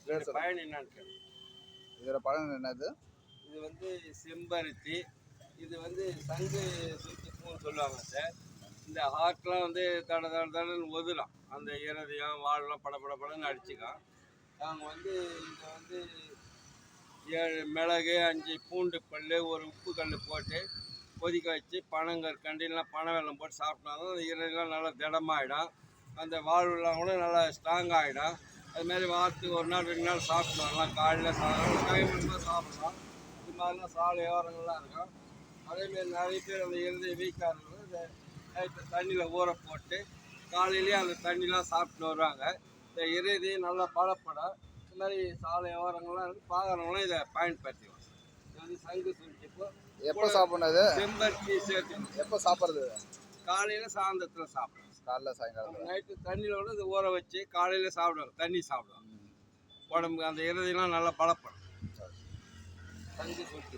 பயன் என்னன்னு கேட்குறேன். இதோட பலன் என்னது? இது வந்து செம்பருத்தி, இது வந்து சங்கு சுத்திப்பூன்னு சொல்லுவாங்க சார். இந்த ஹார்ட்லாம் வந்து தட தட தடன்னு ஒதுலாம், அந்த இருதயம் வாழலாம் படப்படன்னு அடிச்சுக்கும். நாங்கள் வந்து இதை வந்து 7 மிளகு 5 பூண்டு பல் ஒரு உப்பு கல் போட்டு கொதிக்க வச்சு பனங்கற்கண்டிலாம் பனை வெல்லம் போட்டு சாப்பிட்டாலும் அந்த இருதயம்லாம் நல்லா திடமாகிடும். அந்த வாழ்வுலாம் கூட நல்லா ஸ்ட்ராங் ஆகிடும். அதுமாரி வாரத்துக்கு 1 நாள் 2 நாள் சாப்பிட்டு வரலாம். காலையில் சாப்பிடலாம், டைம் சாப்பிடலாம். இது மாதிரிலாம் சாலை ஓரங்கள்லாம் இருக்கும். அதேமாரி நிறைய பேர் அந்த இருதய வீக்காக இந்த நைட்டு தண்ணியில் ஊற போட்டு காலையிலேயே அந்த தண்ணிலாம் சாப்பிட்டு வருவாங்க. இந்த இருதயம் நல்லா பலப்படும். இந்த மாதிரி சாலை ஓரங்கள்லாம் இருக்குது, பார்க்குறவங்களாம் இதை பயன்படுத்திக்கலாம். இது வந்து சங்கு சுருட்டிப்போ எப்போ சாப்பிட்றது? செம்பருத்தி சேர்த்துக்கணும். எப்போ சாப்பிட்றது? காலையில் சாயந்தரத்தில் சாப்பிடணும். காலைல சாயங்காலம் நைட்டு தண்ணியோட இது ஊற வச்சு காலையில் சாப்பிடுவாங்க, தண்ணி சாப்பிடுவாங்க. உடம்புக்கு அந்த இருதயம்லாம் நல்லா பலப்படும். சங்கு சுருட்டி